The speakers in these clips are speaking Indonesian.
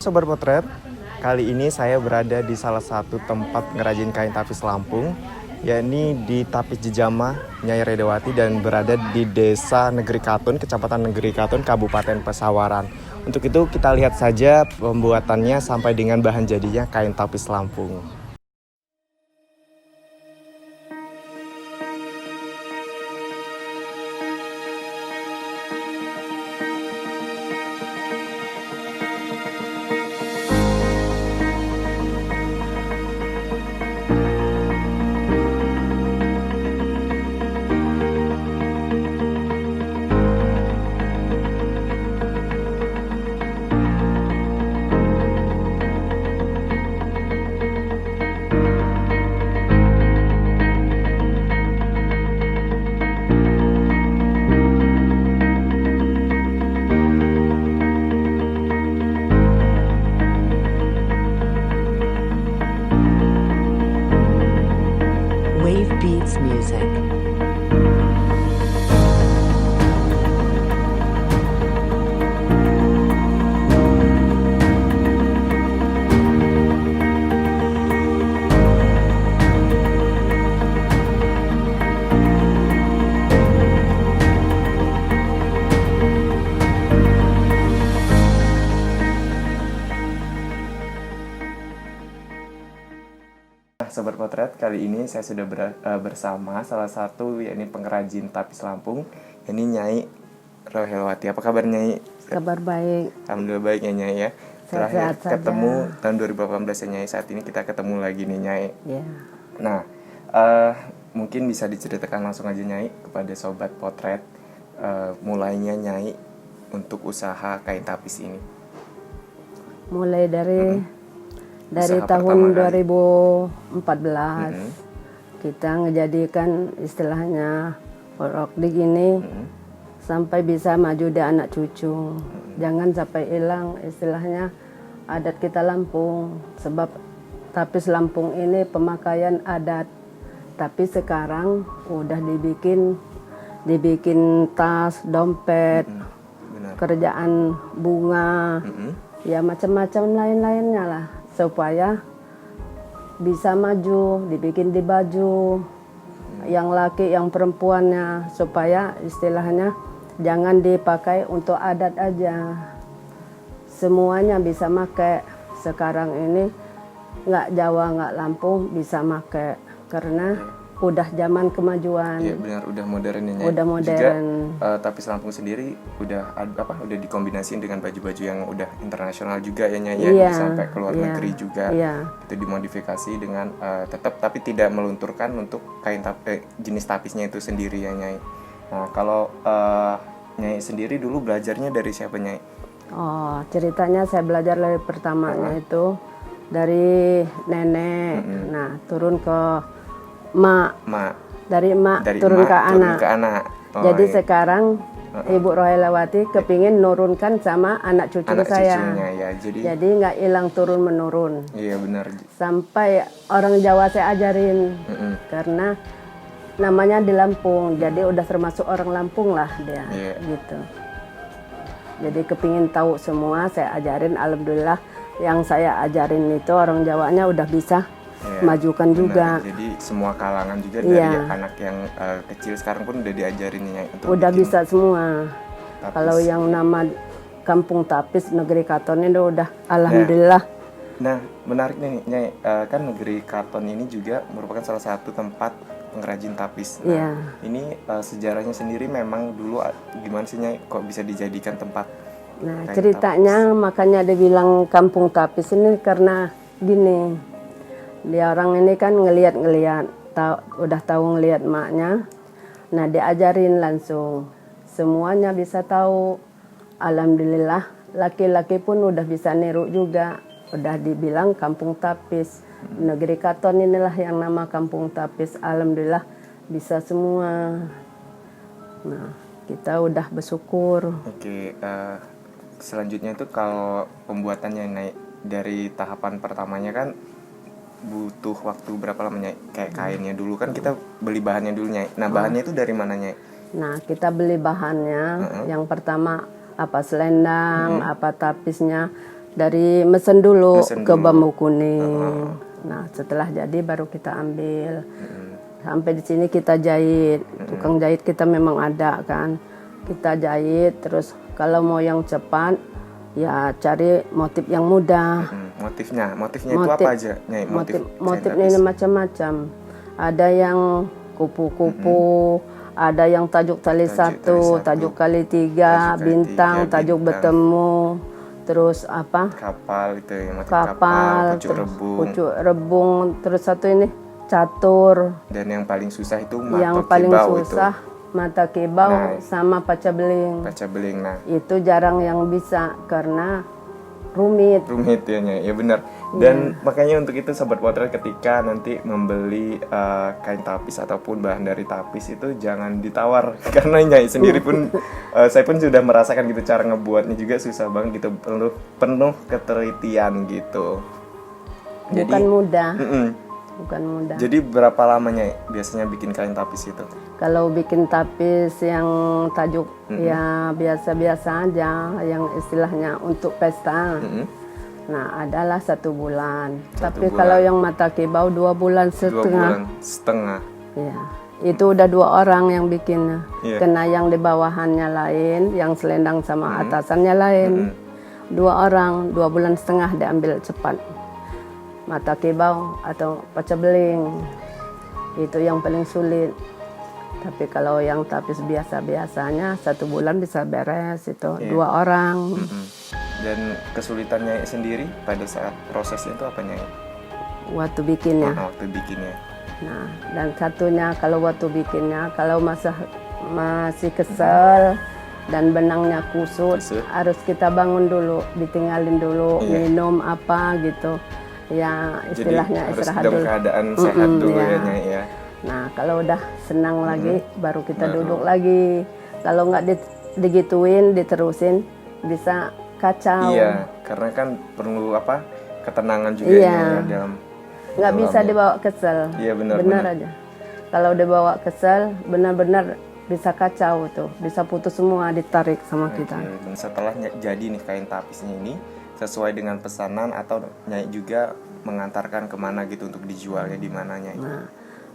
Sobat Potret, kali ini saya berada di salah satu tempat ngerajin kain tapis Lampung, yakni di Tapis Jejama, Nyai Redawati, dan berada di Desa Negeri Katun, Kecamatan Negeri Katun, Kabupaten Pesawaran. Untuk itu kita lihat saja pembuatannya sampai dengan bahan jadinya kain tapis Lampung. Wave Beats Music. Sobat Potret, kali ini saya sudah bersama salah satu yakni pengrajin tapis Lampung, yakni Nyai Rohelwati. Apa kabar Nyai? Kabar baik. Alhamdulillah baik ya Nyai ya. Terakhir Sehat-sehat ketemu saja. tahun 2018 ya Nyai. Saat ini kita ketemu lagi nih Nyai. Ya. Nah, mungkin bisa diceritakan langsung aja Nyai kepada Sobat Potret, mulainya Nyai untuk usaha kain tapis ini. Mulai dari Usaha tahun pertama kali. 2014 kita ngejadikan istilahnya orokdik ini sampai bisa maju di anak cucu. Jangan sampai hilang istilahnya adat kita Lampung, sebab tapis Lampung ini pemakaian adat. Tapi sekarang udah dibikin tas, dompet, Benar. kerjaan bunga, ya macam-macam lain-lainnya lah, supaya bisa maju, dibikin di baju, yang laki, yang perempuannya, supaya istilahnya jangan dipakai untuk adat aja, semuanya bisa make. Sekarang ini nggak Jawa, nggak Lampung bisa make, karena udah zaman kemajuan. Iya benar, udah modern ya Nyai. Udah modern. Juga tapis Lampung sendiri udah udah dikombinasiin dengan baju-baju yang udah internasional juga ya Nyai, Iya, sampai ke luar iya, negeri juga. iya. Itu dimodifikasi dengan tetap tapi tidak melunturkan untuk jenis tapisnya itu sendiri ya Nyai. Nah, kalau Nyai sendiri dulu belajarnya dari siapa Nyai? Oh, ceritanya saya belajar dari pertamanya itu dari nenek. Nah, turun ke mak. Dari mak turun ke anak. Oh, Jadi iya. sekarang Ibu Rohelawati kepingin nurunkan sama anak cucu Anak saya. cucunya ya. Jadi nggak hilang turun menurun. Iya benar. Sampai orang Jawa saya ajarin, karena namanya di Lampung, jadi udah termasuk orang Lampung lah dia. Iya. Gitu. Jadi kepingin tahu semua, saya ajarin. Alhamdulillah yang saya ajarin itu orang Jawanya udah bisa majukan benar. juga. Jadi semua kalangan juga Iya. dari anak yang kecil sekarang pun udah diajarin Nyai untuk Udah bikin bisa semua. tapis. Kalau yang nama Kampung Tapis Negeri Katon ini udah alhamdulillah. Nah, menarik nih Nyai, kan Negeri Katon ini juga merupakan salah satu tempat pengrajin tapis. Nah, Iya. ini sejarahnya sendiri memang dulu gimana sih Nyai kok bisa dijadikan tempat Nah, kain ceritanya makanya dibilang Kampung Tapis ini karena gini. Dia orang ini kan ngelihat, udah tahu ngelihat maknya. Nah, diajarin langsung. Semuanya bisa tahu. Alhamdulillah, laki-laki pun udah bisa niru juga. Udah dibilang Kampung Tapis. Negeri Katon inilah yang nama Kampung Tapis. Alhamdulillah bisa semua. Nah, kita udah bersyukur. Oke, selanjutnya itu kalau pembuatannya Nyai, dari tahapan pertamanya kan butuh waktu berapa lama Nyai? Kayak kainnya dulu kan kita beli bahannya dulu Nyai. Nah, bahannya itu dari mana Nyai? Nah, kita beli bahannya. Yang pertama apa selendang, apa tapisnya. dari mesen dulu Mesen ke dulu. bambu kuning. Nah setelah jadi baru kita ambil. Sampai di sini kita jahit. Tukang jahit kita memang ada kan. Kita jahit terus kalau mau yang cepat ya cari motif yang mudah. Motifnya itu apa aja, Nyai? Motifnya ini macam-macam. Ada yang kupu-kupu, ada yang tajuk tali satu, tajuk kali tiga, tajuk kali bintang, tiga, tajuk bintang. bertemu, terus apa? Kapal itu ya, motif Kapal, pucuk terus rebung. pucuk rebung, terus satu ini catur. Dan yang paling susah itu Yang mato paling kibau susah mata kibau Nah. sama paca beling. itu. Kaca beling. Nah, Itu jarang yang bisa karena rumit. rumit ya, Nyai. Ya benar. Dan makanya untuk itu Sobat Potret ketika nanti membeli kain tapis ataupun bahan dari tapis itu jangan ditawar karena Nyai sendiri pun saya pun sudah merasakan gitu cara ngebuatnya juga susah banget gitu, penuh ketelitian gitu. Bukan mudah, Mm-mm. bukan mudah. Jadi berapa lamanya biasanya bikin kain tapis itu? Kalau bikin tapis yang tajuk ya biasa-biasa aja, yang istilahnya untuk pesta. Nah, adalah 1 bulan. Tapi bulan. kalau yang mata kibau 2 bulan 2 setengah. bulan setengah. Ya, itu udah 2 orang yang bikinnya. Iya. Kena yang di bawahannya lain, yang selendang sama atasannya lain. 2 orang, 2 bulan setengah diambil cepat. Mata kibau atau paca beling. Itu yang paling sulit. Tapi kalau yang tapis biasa-biasanya 1 bulan bisa beres itu. 2 orang. Dan kesulitannya sendiri pada saat prosesnya itu apa, Nyai? Waktu bikinnya. Waktu bikinnya. Nah, dan satunya kalau waktu bikinnya, kalau masih kesel dan benangnya kusut, harus kita bangun dulu, ditinggalin dulu, minum apa gitu. Ya istilahnya Jadi harus istirahat dalam dulu. keadaan sehat dulu ya. ya, Nyai ya. Nah, kalau udah senang lagi, baru kita duduk lagi. Kalau nggak digituin, diterusin, bisa kacau. Iya, karena kan perlu apa? Ketenangan juga Iya. ya dalam Nggak bisa dalamnya. dibawa kesel. Iya, benar, Benar benar. aja. Kalau dibawa kesel, benar-benar bisa kacau tuh, bisa putus semua, ditarik sama kita. Oke, dan setelah jadi nih kain tapisnya ini sesuai dengan pesanan atau Nyai juga mengantarkan kemana gitu untuk dijualnya di mana, Nyai? Nah,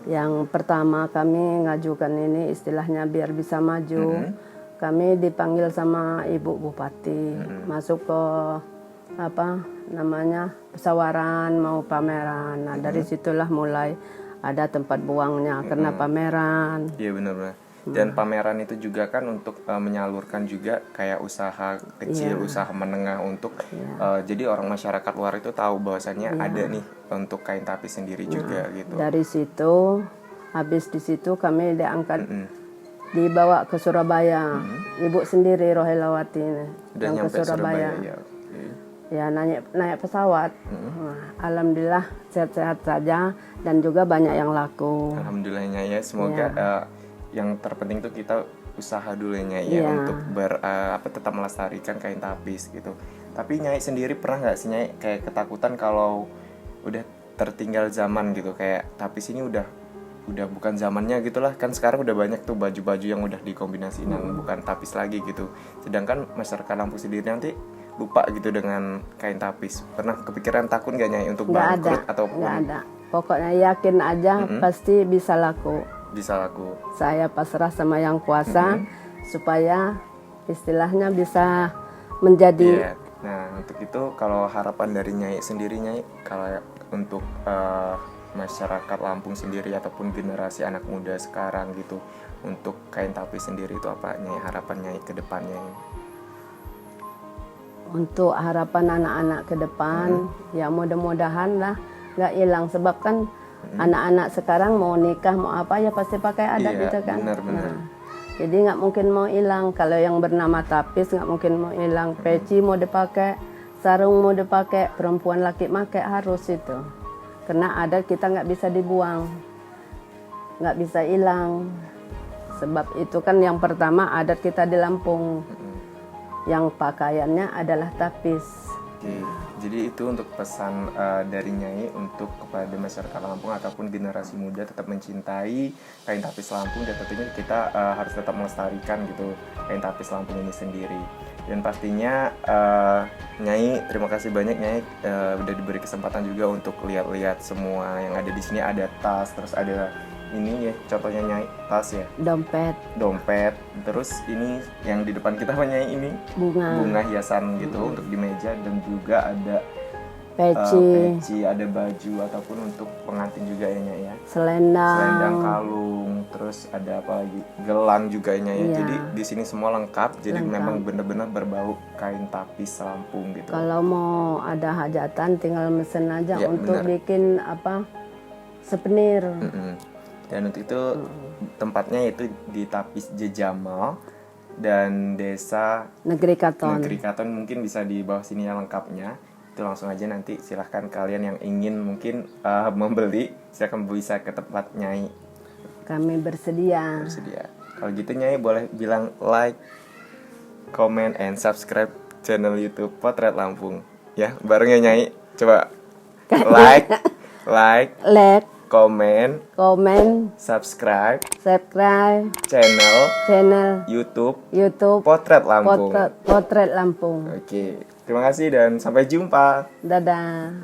yang pertama kami ngajukan ini istilahnya biar bisa maju. Kami dipanggil sama Ibu Bupati, masuk ke apa namanya pesawaran mau pameran. Nah dari situlah mulai ada tempat buangnya karena pameran. Iya benar-benar. Dan pameran itu juga kan untuk menyalurkan juga kayak usaha kecil, usaha menengah untuk jadi orang masyarakat luar itu tahu bahwasannya ada nih untuk kain tapis sendiri juga gitu. Dari situ, habis di situ kami diangkat, dibawa ke Surabaya. Ibu sendiri Rohelawati ini, Udah yang ke nyampe Surabaya. ya. Oke. Ya naik pesawat. Nah, alhamdulillah sehat-sehat saja dan juga banyak yang laku. Alhamdulillahnya ya, semoga yang terpenting tuh kita usaha dulu ya, Nyai, ya, Iya. untuk tetap melestarikan kain tapis gitu. Tapi Nyai sendiri pernah nggak sih, Nyai, kayak ketakutan kalau udah tertinggal zaman gitu, kayak tapis ini udah bukan zamannya gitulah, kan sekarang udah banyak tuh baju-baju yang udah dikombinasiin yang bukan tapis lagi gitu. Sedangkan masyarakat Lampung sendiri nanti lupa gitu dengan kain tapis. Pernah kepikiran takut nggak, Nyai, untuk Nggak ada, bangkrut ataupun nggak ada. Pokoknya yakin aja pasti bisa laku. bisa laku? Saya pasrah sama yang kuasa supaya istilahnya bisa menjadi Iya. Nah, untuk itu kalau harapan dari Nyai sendiri, Nyai, kalau untuk masyarakat Lampung sendiri ataupun generasi anak muda sekarang gitu, untuk kain tapis sendiri itu apa, Nyai, harapan Nyai ke depannya ini? untuk harapan anak-anak ke depan. Ya mudah-mudahan lah nggak hilang sebab kan anak-anak sekarang mau nikah mau apa ya pasti pakai adat Iya, gitu kan. benar-benar. Nah, jadi nggak mungkin mau hilang. Kalau yang bernama tapis nggak mungkin mau hilang. Peci mau dipakai, sarung mau dipakai, perempuan laki pakai harus itu. Karena adat kita nggak bisa dibuang, nggak bisa hilang. Sebab itu kan yang pertama adat kita di Lampung. Yang pakaiannya adalah tapis. Oke. Jadi itu untuk pesan dari Nyai untuk kepada masyarakat Lampung ataupun generasi muda tetap mencintai kain tapis Lampung, dan tentunya kita harus tetap melestarikan gitu kain tapis Lampung ini sendiri. Dan pastinya Nyai, terima kasih banyak Nyai udah diberi kesempatan juga untuk lihat-lihat semua yang ada di sini. Ada tas, terus ada ini ya contohnya Nyai, tas ya, dompet, terus ini yang di depan kita apa Nyai, ini bunga hiasan gitu untuk di meja, dan juga ada peci, ada baju ataupun untuk pengantin juga ya Nyai ya, selendang, kalung, terus ada apa lagi, gelang juga ya Nyai ya. Jadi di sini semua lengkap, jadi memang benar-benar berbau kain tapis Lampung gitu. Kalau mau ada hajatan tinggal mesen aja Ya, untuk benar. bikin apa, souvenir. Dan untuk itu tempatnya yaitu di Tapis Jejamal dan Desa Negeri Katon. Mungkin bisa di bawah sini ya lengkapnya. Itu langsung aja, nanti silahkan kalian yang ingin mungkin membeli, silahkan bisa ke tempat Nyai. Kami bersedia. Kalau gitu Nyai boleh bilang like, comment, and subscribe channel YouTube Potret Lampung ya, bareng ya Nyai. Coba like, comment, subscribe channel YouTube Potret Lampung. Potret Lampung. Oke, terima kasih dan sampai jumpa. Dadah.